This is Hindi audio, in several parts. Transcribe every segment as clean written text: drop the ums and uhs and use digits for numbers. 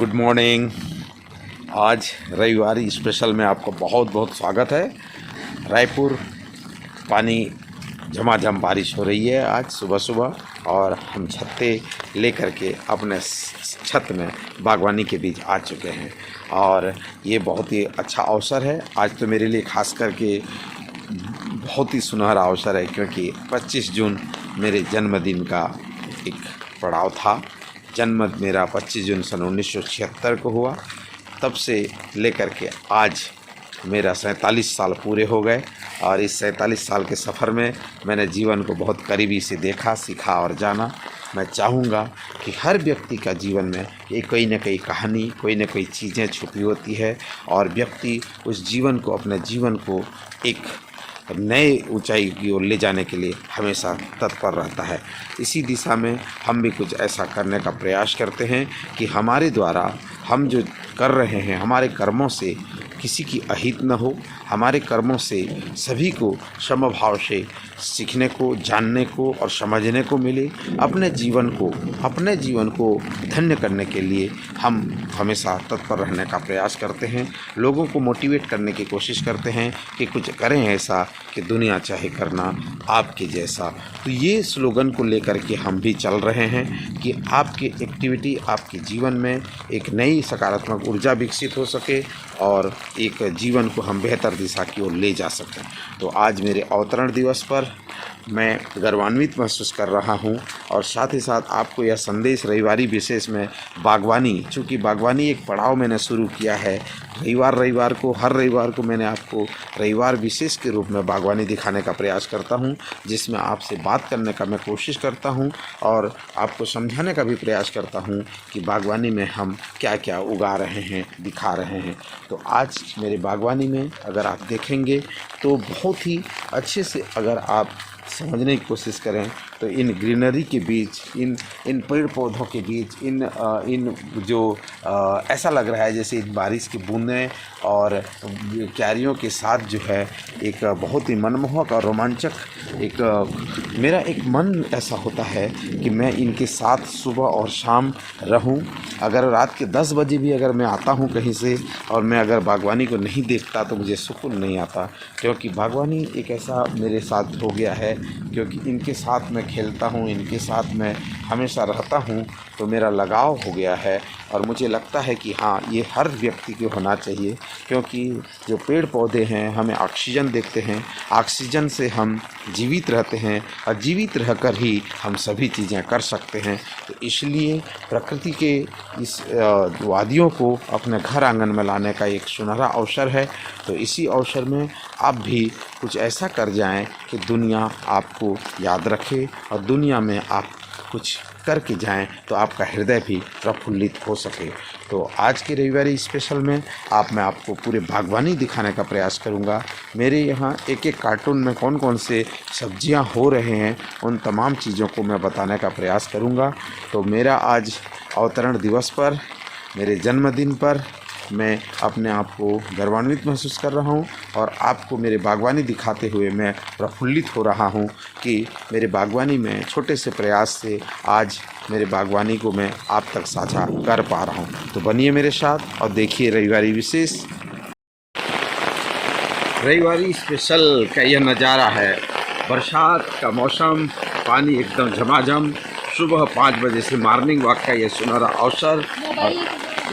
Good morning. आज रविवारी स्पेशल में आपका बहुत बहुत स्वागत है। रायपुर पानी झमाझम बारिश हो रही है आज सुबह सुबह, और हम छत्ते लेकर के अपने छत में बागवानी के बीच आ चुके हैं। और ये बहुत ही अच्छा अवसर है आज तो मेरे लिए, खास करके बहुत ही सुनहरा अवसर है, क्योंकि 25 जून मेरे जन्मदिन का एक पड़ाव था। जन्म मेरा 25 जून सन 1976 को हुआ। तब से लेकर के आज मेरा 47 साल पूरे हो गए, और इस 47 साल के सफ़र में मैंने जीवन को बहुत करीबी से देखा, सीखा और जाना। मैं चाहूँगा कि हर व्यक्ति का जीवन में ये कोई न कोई कहानी, कोई न कोई चीज़ें छुपी होती है, और व्यक्ति उस जीवन को, अपने जीवन को एक नए ऊंचाई की ओर ले जाने के लिए हमेशा तत्पर रहता है। इसी दिशा में हम भी कुछ ऐसा करने का प्रयास करते हैं कि हमारे द्वारा हम जो कर रहे हैं, हमारे कर्मों से किसी की अहित न हो, हमारे कर्मों से सभी को समभाव से सीखने को, जानने को और समझने को मिले। अपने जीवन को धन्य करने के लिए हम हमेशा तत्पर रहने का प्रयास करते हैं। लोगों को मोटिवेट करने की कोशिश करते हैं कि कुछ करें ऐसा कि दुनिया चाहे करना आपके जैसा। तो ये स्लोगन को लेकर के हम भी चल रहे हैं कि आपकी एक्टिविटी, आपके जीवन में एक नई सकारात्मक ऊर्जा विकसित हो सके और एक जीवन को हम बेहतर दिशा की ओर ले जा सकें। तो आज मेरे अवतरण दिवस पर मैं गर्वान्वित महसूस कर रहा हूं, और साथ ही साथ आपको यह संदेश रविवारी विशेष में बागवानी, चूँकि बागवानी एक पड़ाव मैंने शुरू किया है। हर रविवार को मैंने आपको रविवार विशेष के रूप में बागवानी दिखाने का प्रयास करता हूं, जिसमें आपसे बात करने का मैं कोशिश करता हूं और आपको समझाने का भी प्रयास करता हूं कि बागवानी में हम क्या क्या उगा रहे हैं, दिखा रहे हैं। तो आज मेरे बागवानी में अगर आप देखेंगे तो बहुत ही अच्छे से अगर आप समझने की कोशिश करें तो इन ग्रीनरी के बीच, इन पेड़ पौधों के बीच, इन जो ऐसा लग रहा है जैसे इन बारिश की बूंदें और क्यारियों के साथ जो है एक बहुत ही मनमोहक और रोमांचक मेरा एक मन ऐसा होता है कि मैं इनके साथ सुबह और शाम रहूं। अगर रात के 10 बजे भी अगर मैं आता हूं कहीं से और मैं अगर बागवानी को नहीं देखता तो मुझे सुकून नहीं आता, क्योंकि बागवानी एक ऐसा मेरे साथ हो गया है, क्योंकि इनके साथ मैं खेलता हूँ, इनके साथ मैं हमेशा रहता हूँ, तो मेरा लगाव हो गया है। और मुझे लगता है कि हाँ, ये हर व्यक्ति को होना चाहिए, क्योंकि जो पेड़ पौधे हैं हमें ऑक्सीजन देते हैं, ऑक्सीजन से हम जीवित रहते हैं, और जीवित रहकर ही हम सभी चीज़ें कर सकते हैं। तो इसलिए प्रकृति के इस वादियों को अपने घर आंगन में लाने का एक सुनहरा अवसर है। तो इसी अवसर में आप भी कुछ ऐसा कर जाएं कि दुनिया आपको याद रखे, और दुनिया में आप कुछ करके जाएं तो आपका हृदय भी प्रफुल्लित हो सके। तो आज के रविवारी स्पेशल में मैं आपको पूरे बागवानी दिखाने का प्रयास करूंगा। मेरे यहाँ एक एक कार्टून में कौन कौन से सब्जियां हो रहे हैं, उन तमाम चीज़ों को मैं बताने का प्रयास करूंगा। तो मेरा आज अवतरण दिवस पर, मेरे जन्मदिन पर मैं अपने आप को गर्वान्वित महसूस कर रहा हूं, और आपको मेरे बागवानी दिखाते हुए मैं प्रफुल्लित हो रहा हूं कि मेरे बागवानी में छोटे से प्रयास से आज मेरे बागवानी को मैं आप तक साझा कर पा रहा हूं। तो बनिए मेरे साथ और देखिए रविवारी विशेष। रविवारी स्पेशल का यह नज़ारा है, बरसात का मौसम, पानी एकदम झमाझम, सुबह 5 बजे से मॉर्निंग वॉक का यह सुनहरा अवसर। और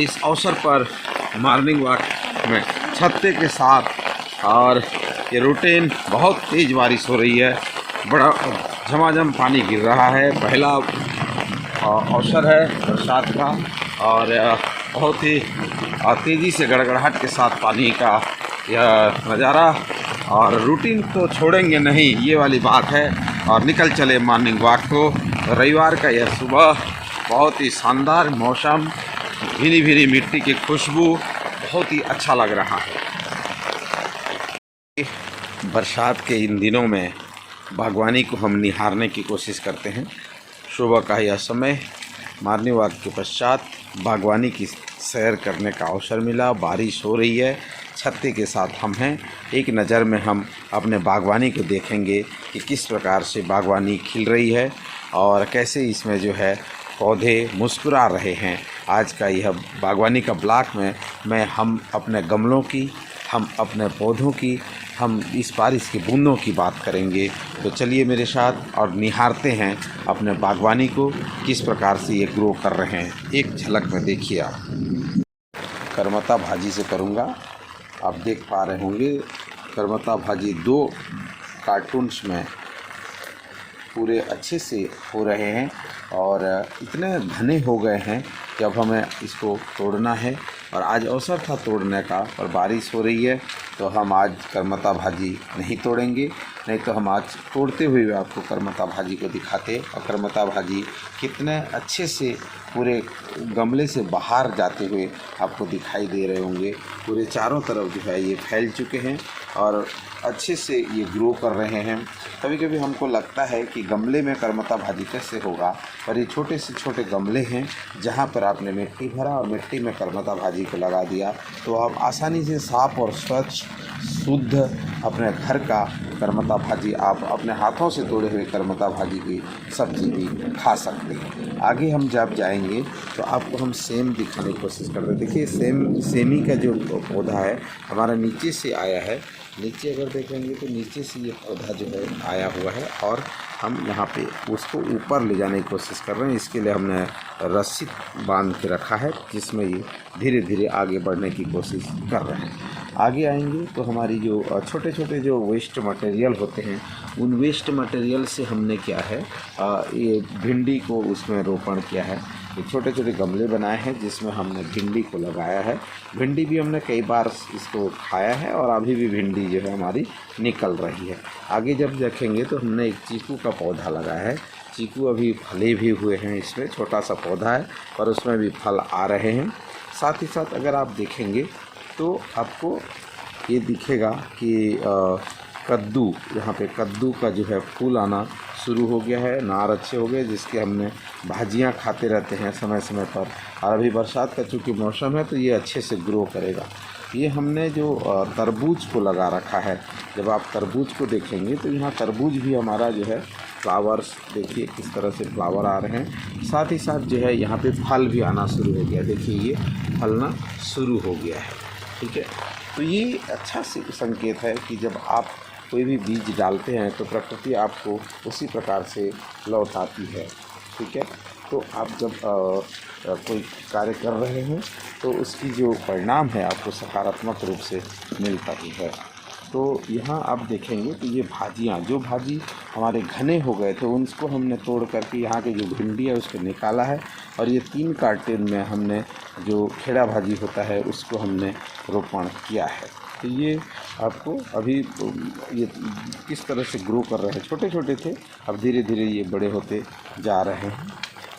इस अवसर पर मॉर्निंग वॉक में छत्ते के साथ, और ये रूटीन बहुत तेज़ बारिश हो रही है, बड़ा झमाझम पानी गिर रहा है। पहला अवसर है बरसात का, और बहुत ही तेज़ी से गड़गड़ाहट के साथ पानी का यह नज़ारा। और रूटीन तो छोड़ेंगे नहीं, ये वाली बात है, और निकल चले मॉर्निंग वॉक को। रविवार का यह सुबह बहुत ही शानदार मौसम, भीनी भीनी मिट्टी की खुशबू, बहुत ही अच्छा लग रहा है। बरसात के इन दिनों में बागवानी को हम निहारने की कोशिश करते हैं। सुबह का यह समय, मॉर्निंग वॉक के पश्चात बागवानी की सैर करने का अवसर मिला। बारिश हो रही है, छत्ते के साथ हम हैं। एक नज़र में हम अपने बागवानी को देखेंगे कि किस प्रकार से बागवानी खिल रही है, और कैसे इसमें जो है पौधे मुस्कुरा रहे हैं। आज का यह बागवानी का ब्लॉग में हम अपने गमलों की, हम अपने पौधों की, हम इस बारिश की बूंदों की बात करेंगे। तो चलिए मेरे साथ और निहारते हैं अपने बागवानी को किस प्रकार से ये ग्रो कर रहे हैं। एक झलक में देखिए आप। करमत्ता भाजी से करूँगा, आप देख पा रहे होंगे करमत्ता भाजी 2 कार्टून्स में पूरे अच्छे से हो रहे हैं और इतने घने हो गए हैं कि अब हमें इसको तोड़ना है। और आज अवसर था तोड़ने का, पर बारिश हो रही है तो हम आज करमत्ता भाजी नहीं तोड़ेंगे, नहीं तो हम आज तोड़ते हुए आपको करमत्ता भाजी को दिखाते। और करमत्ता भाजी कितने अच्छे से पूरे गमले से बाहर जाते हुए आपको दिखाई दे रहे होंगे। पूरे चारों तरफ जो है ये फैल चुके हैं और अच्छे से ये ग्रो कर रहे हैं। कभी कभी हमको लगता है कि गमले में करमत्ता भाजी कैसे होगा, पर ये छोटे से छोटे गमले हैं जहाँ पर आपने मिट्टी भरा और मिट्टी में करमत्ता भाजी को लगा दिया तो आप आसानी से साफ और स्वच्छ शुद्ध अपने घर का करमत्ता भाजी, आप अपने हाथों से तोड़े हुए करमत्ता भाजी की सब्ज़ी भी खा सकते हैं। आगे हम जब जाएंगे तो आपको हम सेम दिखाने की कोशिश कर रहे हैं। देखिए सेमी का जो पौधा है हमारा नीचे से आया है। नीचे अगर देखेंगे तो नीचे से ये पौधा जो है आया हुआ है और हम यहाँ पे उसको ऊपर ले जाने की कोशिश कर रहे हैं। इसके लिए हमने रस्सी बांध के रखा है जिसमें ये धीरे धीरे आगे बढ़ने की कोशिश कर रहे हैं। आगे आएंगे तो हमारी जो छोटे छोटे जो वेस्ट मटेरियल होते हैं उन वेस्ट मटेरियल से हमने क्या है ये भिंडी को उसमें रोपण किया है। ये छोटे छोटे गमले बनाए हैं जिसमें हमने भिंडी को लगाया है। भिंडी भी हमने कई बार इसको खाया है और अभी भी भिंडी जो है हमारी निकल रही है। आगे जब देखेंगे तो हमने एक चीकू का पौधा लगाया है। चीकू अभी फले भी हुए हैं, इसमें छोटा सा पौधा है पर उसमें भी फल आ रहे हैं। साथ ही साथ अगर आप देखेंगे तो आपको ये दिखेगा कि कद्दू, यहाँ पे कद्दू का जो है फूल आना शुरू हो गया है, नार अच्छे हो गए जिसके हमने भाजियाँ खाते रहते हैं समय समय पर। और अभी बरसात का चूँकि मौसम है तो ये अच्छे से ग्रो करेगा। ये हमने जो तरबूज को लगा रखा है, जब आप तरबूज को देखेंगे तो यहाँ तरबूज भी हमारा जो है फ्लावर्स, देखिए किस तरह से फ्लावर आ रहे हैं। साथ ही साथ जो है यहाँ पे फल भी आना शुरू हो गया, देखिए ये फलना शुरू हो गया है। ठीक है, तो ये अच्छा संकेत है कि जब आप कोई भी बीज डालते हैं तो प्रकृति आपको उसी प्रकार से लौट आती है। ठीक है, तो आप जब कोई कार्य कर रहे हैं तो उसकी जो परिणाम है आपको सकारात्मक रूप से मिलता ही है। तो यहाँ आप देखेंगे तो ये भाजियाँ, जो भाजी हमारे घने हो गए थे उनको हमने तोड़ करके यहाँ के जो भिंडी है उसको निकाला है और ये 3 कार्टन में हमने जो खेड़ा भाजी होता है उसको हमने रोपण किया है। तो ये आपको अभी ये किस तरह से ग्रो कर रहे हैं, छोटे छोटे थे अब धीरे धीरे ये बड़े होते जा रहे हैं।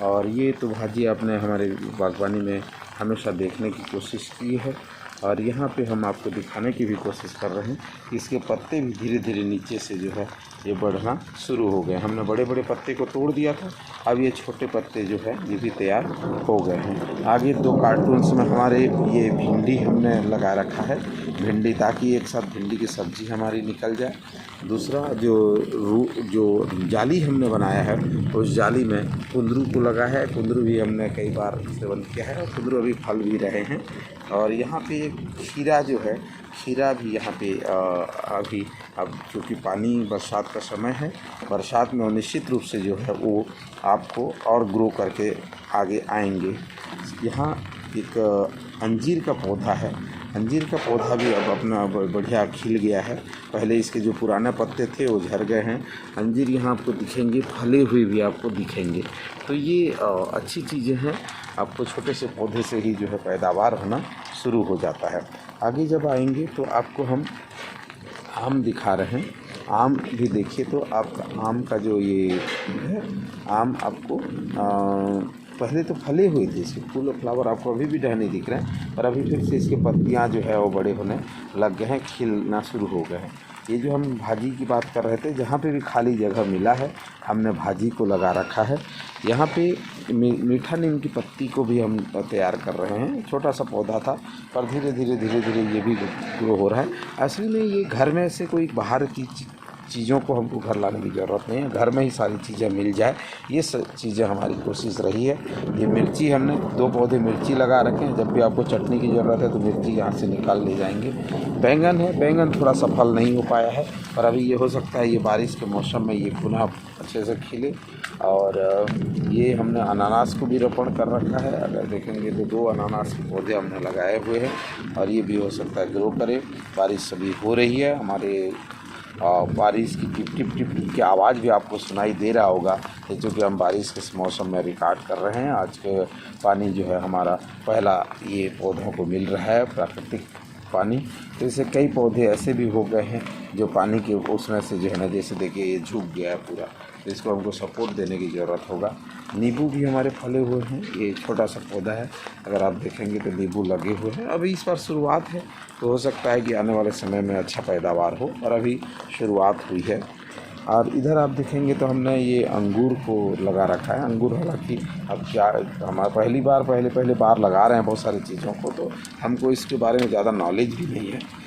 और ये तो भाजी आपने हमारे बागवानी में हमेशा देखने की कोशिश की है और यहाँ पे हम आपको दिखाने की भी कोशिश कर रहे हैं कि इसके पत्ते भी धीरे धीरे नीचे से जो है ये बढ़ना शुरू हो गए। हमने बड़े बड़े पत्ते को तोड़ दिया था, अब ये छोटे पत्ते जो है ये भी तैयार हो गए हैं। आगे 2 कार्टून्स में हमारे ये भिंडी हमने लगा रखा है, भिंडी, ताकि एक साथ भिंडी की सब्ज़ी हमारी निकल जाए। दूसरा जो जाली हमने बनाया है उस जाली में कुंदरू को लगा है। कुंदरू भी हमने कई बार सेवन किया है, कुंदरू अभी फल भी रहे हैं। और यहाँ पे एक खीरा जो है, खीरा भी यहाँ पे अभी अब क्योंकि पानी बरसात का समय है, बरसात में निश्चित रूप से जो है वो आपको और ग्रो करके आगे आएंगे। यहाँ एक अंजीर का पौधा है, अंजीर का पौधा भी अब अपना बढ़िया खिल गया है। पहले इसके जो पुराने पत्ते थे वो झड़ गए हैं। अंजीर यहाँ आपको दिखेंगे, फले हुए भी आपको दिखेंगे। तो ये अच्छी चीज़ें हैं, आपको छोटे से पौधे से ही जो है पैदावार होना शुरू हो जाता है। आगे जब आएंगे तो आपको हम आम दिखा रहे हैं। आम भी देखिए तो आपका आम का जो ये है, आम आपको पहले तो फले हुए थे, इसके फूल और फ्लावर आपको अभी भी नहीं दिख रहे हैं, पर अभी फिर से इसके पत्तियां जो है वो बड़े होने लग गए हैं, खिलना शुरू हो गए हैं। ये जो हम भाजी की बात कर रहे थे, जहाँ पे भी खाली जगह मिला है हमने भाजी को लगा रखा है। यहाँ पे मीठा नीम की पत्ती को भी हम तैयार कर रहे हैं। छोटा सा पौधा था पर धीरे धीरे ये भी ग्रो हो रहा है। असली में ये घर में से कोई बाहर की चीज़ों को हमको घर लाने की ज़रूरत नहीं है, घर में ही सारी चीज़ें मिल जाए, ये चीज़ें हमारी कोशिश रही है। ये मिर्ची हमने 2 पौधे मिर्ची लगा रखे हैं, जब भी आपको चटनी की ज़रूरत है तो मिर्ची यहाँ से निकाल ले जाएंगे। बैंगन है, बैंगन थोड़ा सफल नहीं हो पाया है, पर अभी ये हो सकता है ये बारिश के मौसम में ये पुनः अच्छे से खिले। और ये हमने अनानास को भी रोपण कर रखा है, अगर देखेंगे तो 2 अनानास के पौधे हमने लगाए हुए हैं और ये भी हो सकता है ग्रो करे। बारिश अभी हो रही है, हमारे बारिश की टिप टिप टिप टिप की आवाज़ भी आपको सुनाई दे रहा होगा, जो कि हम बारिश के इस मौसम में रिकॉर्ड कर रहे हैं। आज के पानी जो है हमारा पहला ये पौधों को मिल रहा है प्राकृतिक पानी। तो इससे कई पौधे ऐसे भी हो गए हैं जो पानी के उसमें से जो है ना, जैसे देखिए ये झुक गया है पूरा, तो इसको हमको सपोर्ट देने की ज़रूरत होगा। नींबू भी हमारे फले हुए हैं, ये छोटा सा पौधा है, अगर आप देखेंगे तो नींबू लगे हुए हैं। अभी इस बार शुरुआत है, तो हो सकता है कि आने वाले समय में अच्छा पैदावार हो, और अभी शुरुआत हुई है। और इधर आप देखेंगे तो हमने ये अंगूर को लगा रखा है। अंगूर हालांकि अब क्या, हमारा पहले बार लगा रहे हैं बहुत सारी चीज़ों को, तो हमको इसके बारे में ज़्यादा नॉलेज भी नहीं है।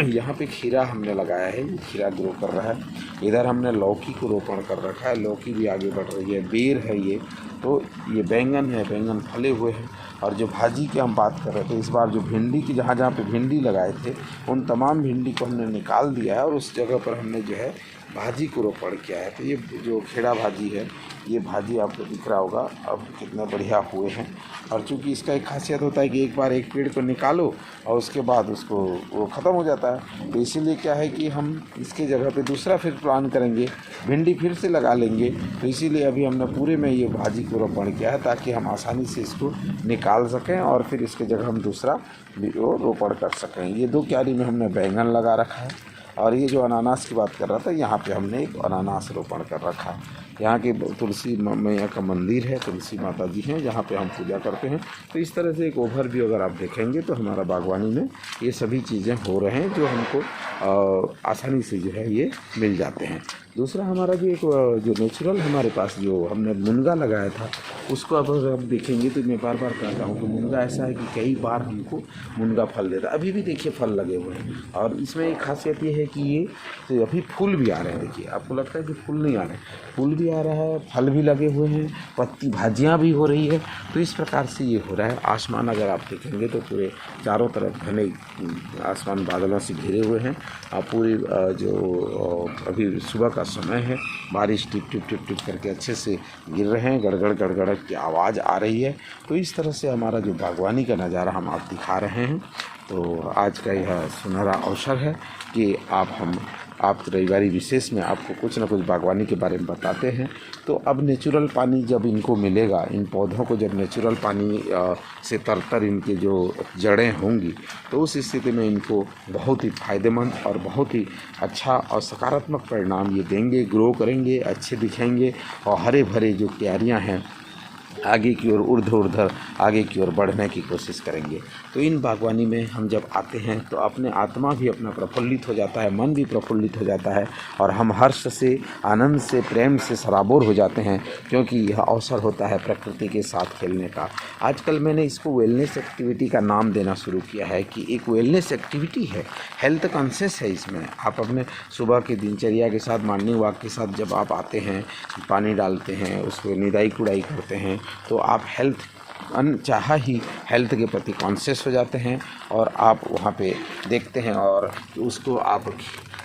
यहाँ पे खीरा हमने लगाया है, ये खीरा ग्रो कर रहा है। इधर हमने लौकी को रोपण कर रखा है, लौकी भी आगे बढ़ रही है। बेर है ये, तो ये बैंगन है, बैंगन फले हुए हैं। और जो भाजी की हम बात कर रहे थे, इस बार जो भिंडी की जहाँ पे भिंडी लगाए थे, उन तमाम भिंडी को हमने निकाल दिया है और उस जगह पर हमने जो है भाजी को रोपण किया है। तो ये जो खेड़ा भाजी है, ये भाजी आपको दिख रहा होगा अब कितना बढ़िया हुए हैं। और चूँकि इसका एक खासियत होता है कि एक बार एक पेड़ को निकालो और उसके बाद उसको वो ख़त्म हो जाता है, तो इसीलिए क्या है कि हम इसके जगह पे दूसरा फिर प्लान करेंगे, भिंडी फिर से लगा लेंगे। तो इसीलिए अभी हमने पूरे में ये भाजी को रोपण किया है, ताकि हम आसानी से इसको निकाल सकें और फिर इसके जगह हम दूसरा रोपण कर सकें। ये 2 क्यारी में हमने बैंगन लगा रखा है। और ये जो अनानास की बात कर रहा था, यहाँ पे हमने एक अनानास रोपण कर रखा है। यहाँ के तुलसी मैया का मंदिर है, तुलसी माता जी हैं जहाँ पे हम पूजा करते हैं। तो इस तरह से एक ओवरव्यू अगर आप देखेंगे तो हमारा बागवानी में ये सभी चीज़ें हो रहे हैं जो हमको आसानी से जो है ये मिल जाते हैं। दूसरा हमारा जो एक जो नेचुरल हमारे पास जो हमने मुनगा लगाया था, उसको अब अगर आप देखेंगे तो मैं बार बार कहता हूँ कि मुनगा ऐसा है कि कई बार हमको मुनगा फल देता है। अभी भी देखिए फल लगे हुए हैं, और इसमें एक खासियत ये है कि ये तो अभी फूल भी आ रहे हैं। देखिए आपको लगता है कि फूल नहीं आ रहे हैं, फूल भी आ रहा है, फल भी लगे हुए हैं, पत्ती भाजियाँ भी हो रही है। तो इस प्रकार से ये हो रहा है। आसमान अगर आप देखेंगे तो पूरे चारों तरफ घने आसमान बादलों से घिरे हुए हैं। पूरी जो अभी सुबह का समय है, बारिश टिप टिप टिप टिप करके अच्छे से गिर रहे हैं, गड़गड़ गड़गड़ की आवाज़ आ रही है। तो इस तरह से हमारा जो बागवानी का नज़ारा हम आप दिखा रहे हैं। तो आज का यह सुनहरा अवसर है कि आप रविवारी विशेष में आपको कुछ ना कुछ बागवानी के बारे में बताते हैं। तो अब नेचुरल पानी जब इनको मिलेगा, इन पौधों को जब नेचुरल पानी से तरतर इनके जो जड़ें होंगी, तो उस स्थिति में इनको बहुत ही फ़ायदेमंद और बहुत ही अच्छा और सकारात्मक परिणाम ये देंगे, ग्रो करेंगे, अच्छे दिखेंगे और हरे भरे जो क्यारियाँ हैं आगे की ओर ऊर्ध्वाधर आगे की ओर बढ़ने की कोशिश करेंगे। तो इन बागवानी में हम जब आते हैं तो अपने आत्मा भी अपना प्रफुल्लित हो जाता है, मन भी प्रफुल्लित हो जाता है, और हम हर्ष से, आनंद से, प्रेम से सराबोर हो जाते हैं, क्योंकि यह अवसर होता है प्रकृति के साथ खेलने का। आजकल मैंने इसको वेलनेस एक्टिविटी का नाम देना शुरू किया है कि एक वेलनेस एक्टिविटी है, हेल्थ कॉन्शियस है इसमें। आप अपने सुबह की दिनचर्या के साथ, मॉर्निंग वॉक के साथ जब आप आते हैं, पानी डालते हैं, उसको निदाई कुड़ाई करते हैं, तो आप अनचाहा ही हेल्थ के प्रति कॉन्शियस हो जाते हैं, और आप वहाँ पे देखते हैं और उसको आप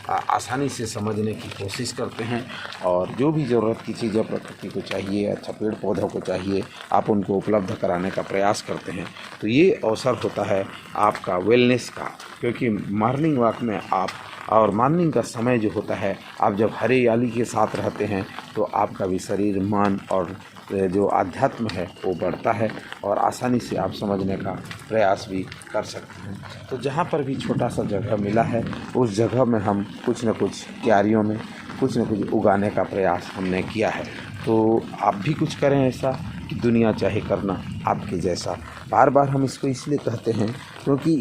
आसानी से समझने की कोशिश करते हैं। और जो भी ज़रूरत की चीज़ें प्रकृति को चाहिए, अच्छा पेड़ पौधों को चाहिए, आप उनको उपलब्ध कराने का प्रयास करते हैं। तो ये अवसर होता है आपका वेलनेस का, क्योंकि मॉर्निंग वॉक में आप और मॉर्निंग का समय जो होता है, आप जब हरियाली के साथ रहते हैं तो आपका भी शरीर, मन और जो आध्यात्म है वो बढ़ता है, और आसानी से आप समझने का प्रयास भी कर सकते हैं। तो जहाँ पर भी छोटा सा जगह मिला है, उस जगह में हम कुछ न कुछ क्यारियों में कुछ न कुछ उगाने का प्रयास हमने किया है। तो आप भी कुछ करें ऐसा कि दुनिया चाहे करना आपके जैसा। बार बार हम इसको इसलिए कहते हैं क्योंकि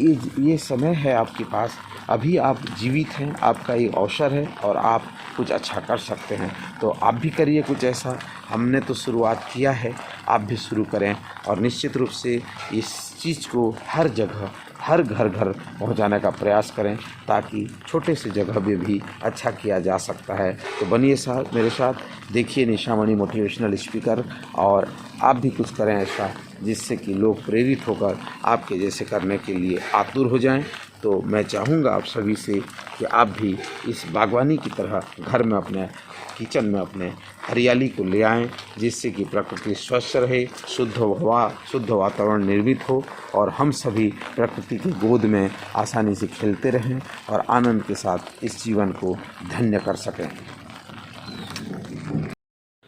ये समय है आपके पास, अभी आप जीवित हैं, आपका ये अवसर है और आप कुछ अच्छा कर सकते हैं। तो आप भी करिए कुछ ऐसा। हमने तो शुरुआत किया है, आप भी शुरू करें, और निश्चित रूप से इस चीज़ को हर जगह हर घर घर पहुंचाने का प्रयास करें, ताकि छोटे से जगह में भी अच्छा किया जा सकता है। तो बनिए साथ मेरे साथ, देखिए निशामणि मोटिवेशनल स्पीकर, और आप भी कुछ करें ऐसा जिससे कि लोग प्रेरित होकर आपके जैसे करने के लिए आतुर हो जाएं। तो मैं चाहूँगा आप सभी से कि आप भी इस बागवानी की तरह घर में अपने किचन में अपने हरियाली को ले आएं, जिससे कि प्रकृति स्वस्थ रहे, शुद्ध हवा, शुद्ध वातावरण निर्मित हो, और हम सभी प्रकृति की गोद में आसानी से खेलते रहें और आनंद के साथ इस जीवन को धन्य कर सकें।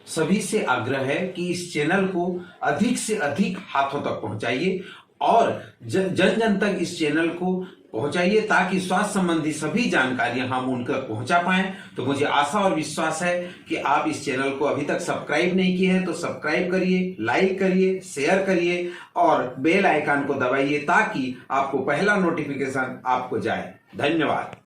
सभी से आग्रह है कि इस चैनल को अधिक से अधिक हाथों तक पहुंचाइए और जन जन तक इस चैनल को पहुंचाइए, ताकि स्वास्थ्य संबंधी सभी जानकारियां हम उन तक पहुंचा पाएं। तो मुझे आशा और विश्वास है कि आप इस चैनल को अभी तक सब्सक्राइब नहीं किए हैं तो सब्सक्राइब करिए, लाइक करिए, शेयर करिए और बेल आइकन को दबाइए, ताकि आपको पहला नोटिफिकेशन आपको जाए। धन्यवाद।